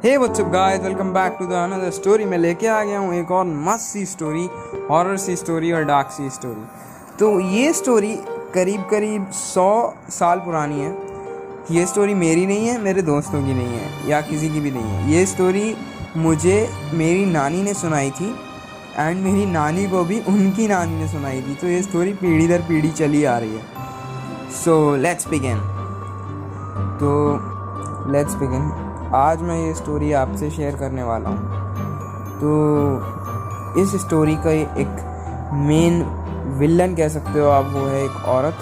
Hey what's up guys, welcome back to the another story. मैं लेके आ गया हूँ एक और मस्त सी स्टोरी, हॉरर सी स्टोरी और डार्क सी स्टोरी। तो ये स्टोरी करीब करीब 100 साल पुरानी है। ये स्टोरी मेरी नहीं है, मेरे दोस्तों की नहीं है या किसी की भी नहीं है। ये स्टोरी मुझे मेरी नानी ने सुनाई थी एंड मेरी नानी को भी उनकी नानी ने सुनाई थी। तो ये स्टोरी पीढ़ी दर पीढ़ी चली आ रही है। So let's begin. आज मैं ये स्टोरी आपसे शेयर करने वाला हूँ। तो इस स्टोरी का एक मेन विलन कह सकते हो आप, वो है एक औरत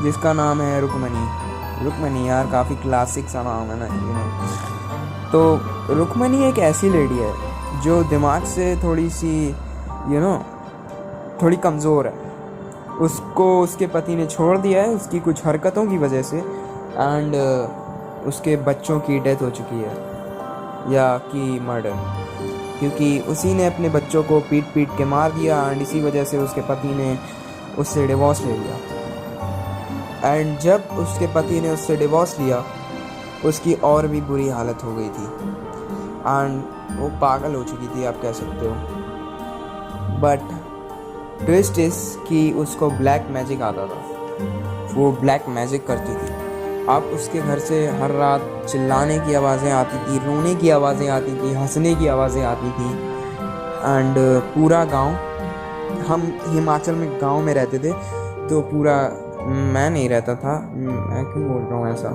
जिसका नाम है रुक्मणी। यार काफ़ी क्लासिक सा नाम है ना। तो रुक्मणी एक ऐसी लेडी है जो दिमाग से थोड़ी सी थोड़ी कमज़ोर है। उसको उसके पति ने छोड़ दिया है उसकी कुछ हरकतों की वजह से, एंड उसके बच्चों की डेथ हो चुकी है या कि मर्डर, क्योंकि उसी ने अपने बच्चों को पीट पीट के मार दिया एंड इसी वजह से उसके पति ने उससे डिवोर्स ले लिया। एंड जब उसके पति ने उससे डिवोर्स लिया उसकी और भी बुरी हालत हो गई थी एंड वो पागल हो चुकी थी, आप कह सकते हो। बट ट्विस्ट इस कि उसको ब्लैक मैजिक आता था। वो ब्लैक मैजिक करती थी। अब उसके घर से हर रात चिल्लाने की आवाज़ें आती थी, रोने की आवाज़ें आती थी, हंसने की आवाज़ें आती थी। एंड पूरा गांव, हम हिमाचल में गांव में रहते थे, तो पूरा, मैं नहीं रहता था, मैं क्यों बोल रहा हूँ ऐसा,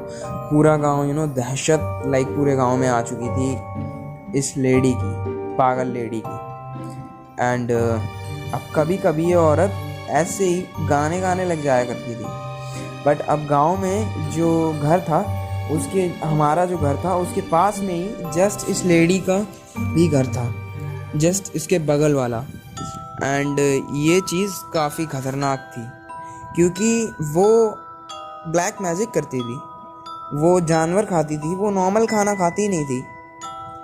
पूरा गांव दहशत पूरे गांव में आ चुकी थी इस लेडी की, पागल लेडी की। एंड अब कभी कभी ये औरत ऐसे ही गाने गाने लग जाया करती थी। बट अब गांव में जो घर था, हमारा जो घर था उसके पास में ही जस्ट इस लेडी का भी घर था, जस्ट इसके बगल वाला। एंड ये चीज़ काफ़ी ख़तरनाक थी क्योंकि वो ब्लैक मैजिक करती थी। वो जानवर खाती थी, वो नॉर्मल खाना खाती नहीं थी,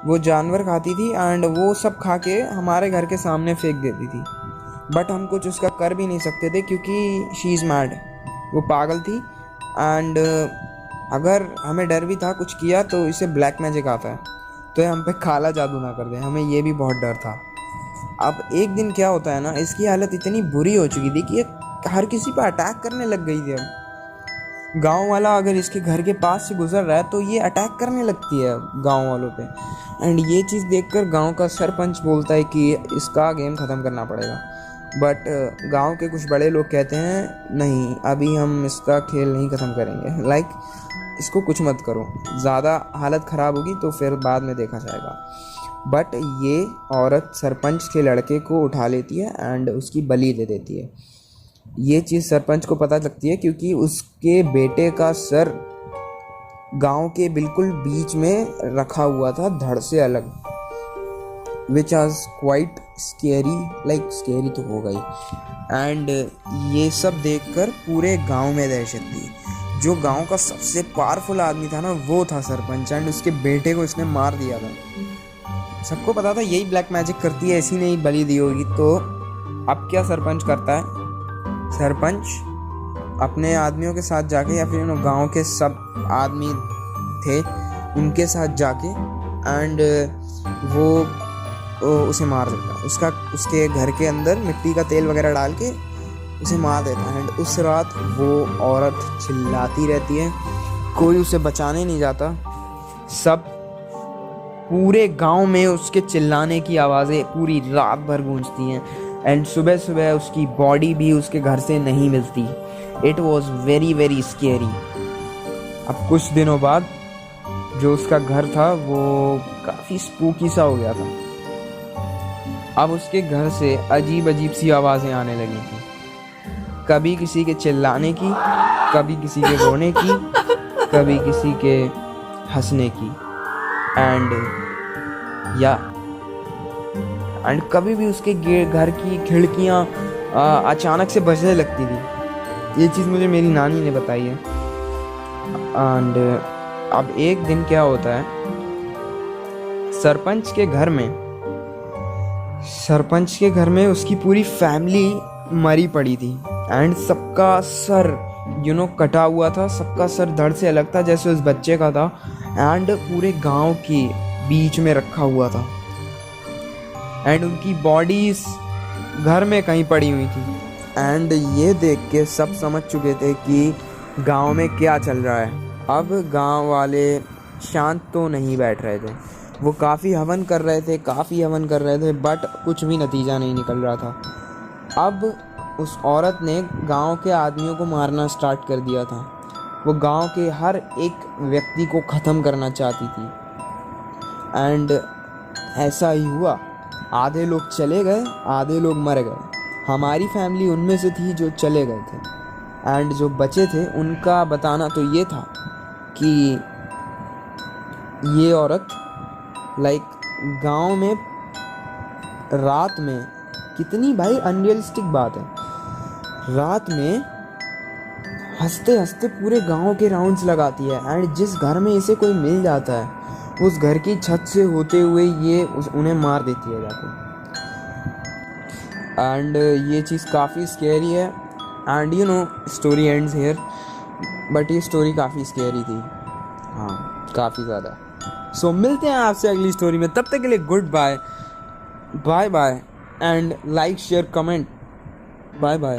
वो जानवर खाती थी एंड वो सब खा के हमारे घर के सामने फेंक देती थी। बट हम कुछ उसका कर भी नहीं सकते थे क्योंकि शी इज़ मैड, वो पागल थी। एंड अगर हमें डर भी था कुछ किया तो इसे ब्लैक मैजिक आता है, तो हम पे काला जादू ना कर दे, हमें ये भी बहुत डर था। अब एक दिन क्या होता है ना, इसकी हालत इतनी बुरी हो चुकी थी कि ये हर किसी पर अटैक करने लग गई थी। अब गांव वाला अगर इसके घर के पास से गुजर रहा है तो ये अटैक करने लगती है गांव वालों पे। एंड ये चीज़ देखकर गांव का सरपंच बोलता है कि इसका गेम ख़त्म करना पड़ेगा। बट गांव के कुछ बड़े लोग कहते हैं नहीं, अभी हम इसका खेल नहीं ख़त्म करेंगे, इसको कुछ मत करो, ज़्यादा हालत ख़राब होगी तो फिर बाद में देखा जाएगा। बट ये औरत सरपंच के लड़के को उठा लेती है एंड उसकी बलि दे देती है। ये चीज़ सरपंच को पता लगती है क्योंकि उसके बेटे का सर गांव के बिल्कुल बीच में रखा हुआ था, धड़ से अलग, विच आज क्वाइट स्केरी तो हो गई। एंड ये सब देखकर पूरे गांव में दहशत थी। जो गांव का सबसे पावरफुल आदमी था ना, वो था सरपंच, एंड उसके बेटे को इसने मार दिया था। सबको पता था यही ब्लैक मैजिक करती है, ऐसी नहीं बलि दी होगी। तो अब क्या सरपंच करता है, सरपंच अपने आदमियों के साथ जाके, या फिर गांव के सब आदमी थे उनके साथ जाके, एंड वो उसे मार देता। उसके घर के अंदर मिट्टी का तेल वगैरह डाल के उसे मार देता है। एंड उस रात वो औरत चिल्लाती रहती है, कोई उसे बचाने नहीं जाता। सब पूरे गांव में उसके चिल्लाने की आवाज़ें पूरी रात भर गूंजती हैं। एंड सुबह सुबह उसकी बॉडी भी उसके घर से नहीं मिलती। It was very very scary. अब कुछ दिनों बाद जो उसका घर था वो काफ़ी स्पूकी सा हो गया था। अब उसके घर से अजीब अजीब सी आवाज़ें आने लगी थी, कभी किसी के चिल्लाने की, कभी किसी के रोने की, कभी किसी के हंसने की। एंड कभी भी उसके घर की खिड़कियाँ अचानक से बजने लगती थी। ये चीज़ मुझे मेरी नानी ने बताई है। एंड अब एक दिन क्या होता है, सरपंच के घर में उसकी पूरी फैमिली मरी पड़ी थी। एंड सबका सर कटा हुआ था, सबका सर धड़ से अलग था जैसे उस बच्चे का था। एंड पूरे गांव की बीच में रखा हुआ था एंड उनकी बॉडीज घर में कहीं पड़ी हुई थी। एंड ये देख के सब समझ चुके थे कि गांव में क्या चल रहा है। अब गांव वाले शांत तो नहीं बैठ रहे थे, वो काफ़ी हवन कर रहे थे बट कुछ भी नतीजा नहीं निकल रहा था। अब उस औरत ने गांव के आदमियों को मारना स्टार्ट कर दिया था। वो गांव के हर एक व्यक्ति को ख़त्म करना चाहती थी एंड ऐसा ही हुआ। आधे लोग चले गए, आधे लोग मर गए। हमारी फैमिली उनमें से थी जो चले गए थे एंड जो बचे थे उनका बताना तो ये था कि ये औरत गांव में रात में, कितनी भाई अनरियलिस्टिक बात है, रात में हंसते हंसते पूरे गांव के राउंड्स लगाती है एंड जिस घर में इसे कोई मिल जाता है उस घर की छत से होते हुए ये उन्हें मार देती है जाके। एंड ये चीज़ काफ़ी स्केरी है and you know story ends here, but ये स्टोरी काफ़ी स्केरी थी, हाँ काफ़ी ज़्यादा। सो मिलते हैं आपसे अगली स्टोरी में, तब तक के लिए good bye, bye bye and like share comment, bye bye.